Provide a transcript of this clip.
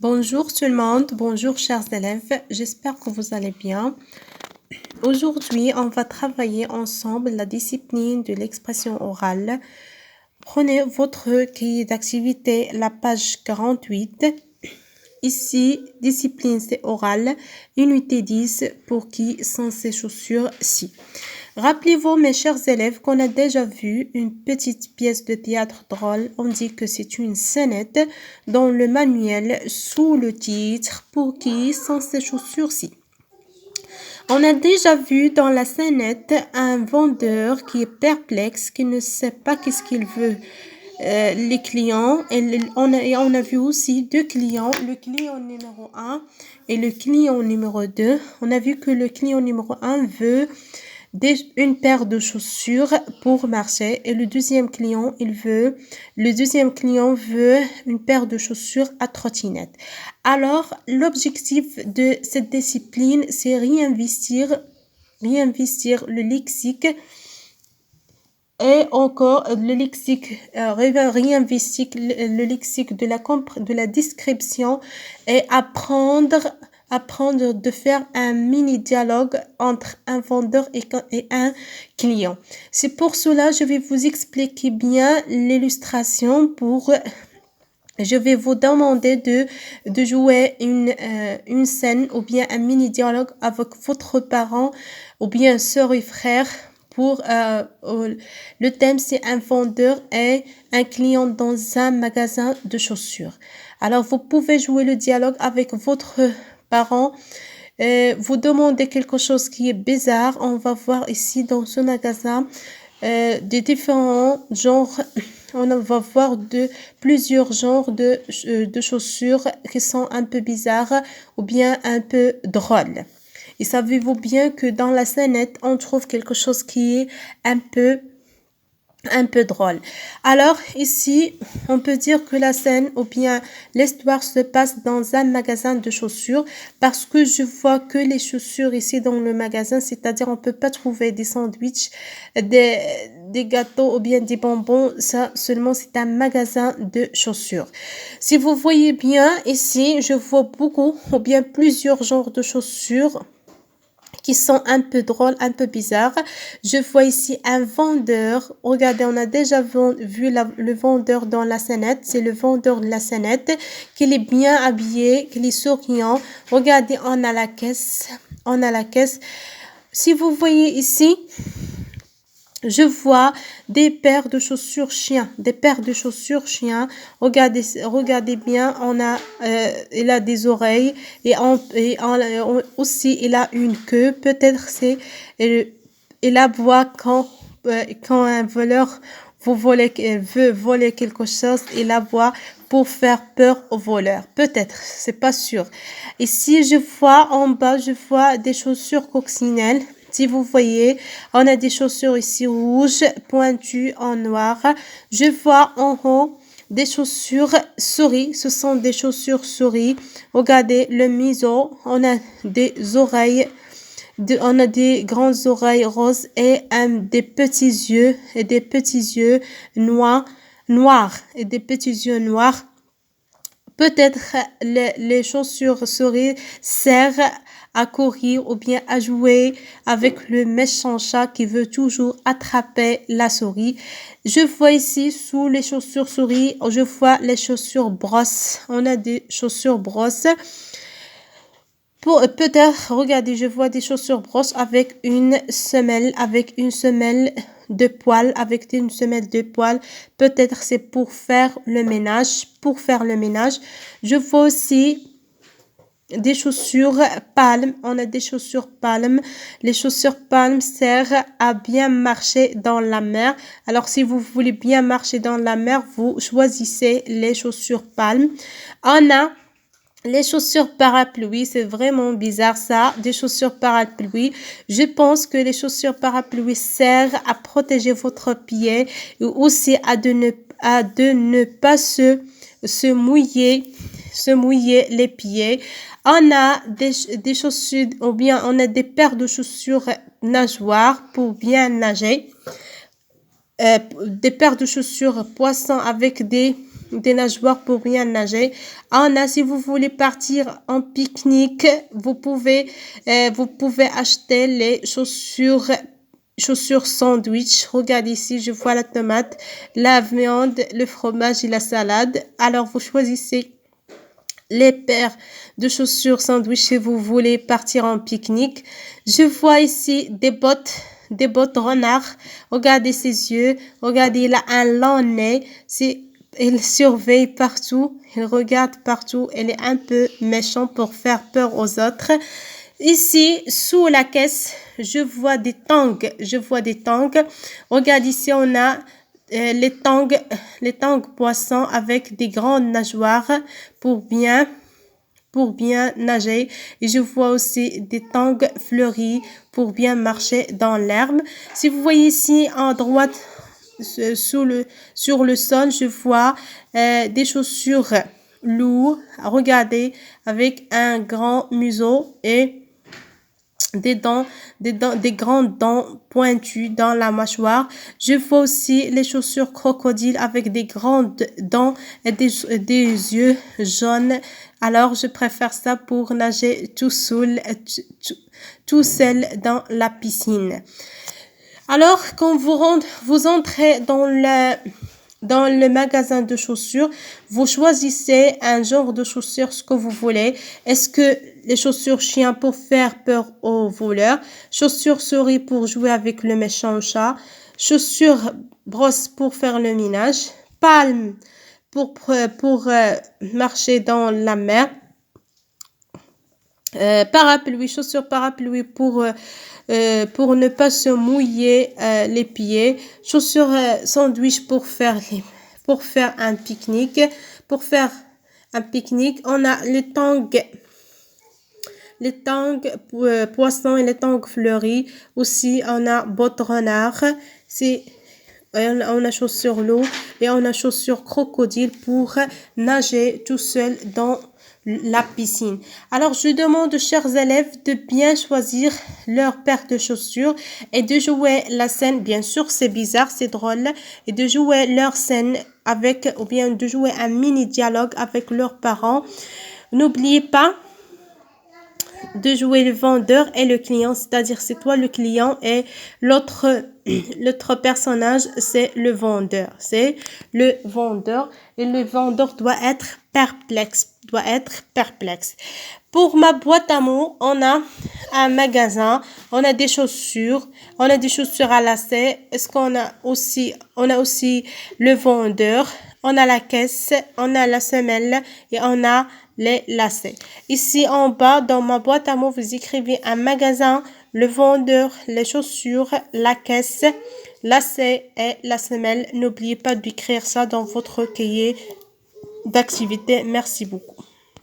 Bonjour tout le monde, bonjour chers élèves, j'espère que vous allez bien. Aujourd'hui, on va travailler ensemble la discipline de l'expression orale. Prenez votre cahier d'activité, la page 48. Ici, discipline c'est oral, unité 10 pour qui sont ces chaussures-ci. Rappelez-vous, mes chers élèves, qu'on a déjà vu une petite pièce de théâtre drôle. On dit que c'est une scénette dans le manuel sous le titre « Pour qui sont ces chaussures-ci ». On a déjà vu dans la scénette un vendeur qui est perplexe, qui ne sait pas qu'est-ce qu'il veut. Les clients, et on a vu aussi deux clients, le client numéro 1 et le client numéro 2. On a vu que le client numéro 1 veut une paire de chaussures pour marcher et le deuxième client veut une paire de chaussures à trottinette. Alors l'objectif de cette discipline c'est réinvestir le lexique et encore le lexique réinvestir le lexique de la description et apprendre de faire un mini dialogue entre un vendeur et un client. C'est pour cela je vais vous expliquer bien l'illustration je vais vous demander de jouer une scène ou bien un mini dialogue avec votre parent ou bien sœur et frère. Le thème c'est un vendeur et un client dans un magasin de chaussures. Alors vous pouvez jouer le dialogue avec votre parent. Vous demandez quelque chose qui est bizarre. On va voir ici dans ce magasin des différents genres. On va voir plusieurs genres de chaussures qui sont un peu bizarres ou bien un peu drôles. Et savez-vous bien que dans la scénette, on trouve quelque chose qui est un peu drôle. Alors ici, on peut dire que la scène ou bien l'histoire se passe dans un magasin de chaussures parce que je vois que les chaussures ici dans le magasin, c'est-à-dire on peut pas trouver des sandwichs, des gâteaux ou bien des bonbons, ça seulement c'est un magasin de chaussures. Si vous voyez bien ici, je vois beaucoup ou bien plusieurs genres de chaussures qui sont un peu drôles, un peu bizarres. Je vois ici un vendeur. Regardez, on a déjà vu le vendeur dans la scénette. C'est le vendeur de la scénette qui est bien habillé, qui est souriant. Regardez, on a la caisse. Si vous voyez ici, je vois des paires de chaussures chiens, Regardez bien, il a des oreilles et aussi il a une queue. Peut-être il aboie quand un voleur veut voler quelque chose, il aboie pour faire peur au voleur. Peut-être, c'est pas sûr. Ici, je vois en bas, des chaussures coccinelles. Si vous voyez, on a des chaussures ici rouges, pointues en noir. Je vois en haut des chaussures souris. Ce sont des chaussures souris. Regardez le museau. On a des oreilles. On a des grandes oreilles roses et des petits yeux noirs. Peut-être les chaussures souris servent à courir ou bien à jouer avec le méchant chat qui veut toujours attraper la souris. Je vois ici sous les chaussures souris, je vois les chaussures brosses. On a des chaussures brosses. Peut-être, regardez, je vois des chaussures brosses avec une semelle de poils, Peut-être c'est pour faire le ménage, Je vois aussi des chaussures palmes. On a des chaussures palmes. Les chaussures palmes servent à bien marcher dans la mer. Alors, si vous voulez bien marcher dans la mer, vous choisissez les chaussures palmes. On a les chaussures parapluie, c'est vraiment bizarre ça, des chaussures parapluie. Je pense que les chaussures parapluie servent à protéger votre pied et aussi à de ne pas se mouiller les pieds. On a des chaussures ou bien on a des paires de chaussures nageoires pour bien nager. Des paires de chaussures poisson avec des des nageoires pour bien nager. On a, si vous voulez partir en pique-nique, vous pouvez acheter les chaussures sandwich. Regardez ici, je vois la tomate, la viande, le fromage et la salade. Alors, vous choisissez les paires de chaussures sandwich si vous voulez partir en pique-nique. Je vois ici des bottes renard. Regardez ses yeux. Regardez, il a un long nez. Il surveille partout. Il regarde partout. Il est un peu méchant pour faire peur aux autres. Ici, sous la caisse, je vois des tongs. Regarde ici, on a les tongs poissons avec des grandes nageoires pour bien nager. Et je vois aussi des tongs fleuris pour bien marcher dans l'herbe. Si vous voyez ici en droite sur le sol, je vois des chaussures lourdes. Regardez, avec un grand museau et des grandes dents pointues dans la mâchoire. Je vois aussi les chaussures crocodile avec des grandes dents et des yeux jaunes. Alors, je préfère ça pour nager tout seul dans la piscine. Alors, quand vous entrez dans le magasin de chaussures, vous choisissez un genre de chaussures, ce que vous voulez. Est-ce que les chaussures chiens pour faire peur aux voleurs, chaussures souris pour jouer avec le méchant chat, chaussures brosse pour faire le ménage, palme pour marcher dans la mer, parapluie, chaussures parapluie pour ne pas se mouiller les pieds, chaussures sandwich pour faire un pique-nique. On a les tongs poissons et les tongs fleuris. Aussi, on a bottes renard. On a chaussures loup et on a chaussures crocodile pour nager tout seul dans la piscine. Alors, je demande aux chers élèves de bien choisir leur paire de chaussures et de jouer la scène. Bien sûr, c'est bizarre, c'est drôle. Et de jouer leur scène ou bien de jouer un mini dialogue avec leurs parents. N'oubliez pas de jouer le vendeur et le client, c'est-à-dire c'est toi le client et l'autre personnage c'est le vendeur. Et le vendeur doit être perplexe. Pour ma boîte à mots, on a un magasin, on a des chaussures à lacets. On a aussi le vendeur, on a la caisse, on a la semelle et on a les lacets. Ici en bas, dans ma boîte à mots, vous écrivez un magasin, le vendeur, les chaussures, la caisse, lacets et la semelle. N'oubliez pas d'écrire ça dans votre cahier d'activité. Merci beaucoup.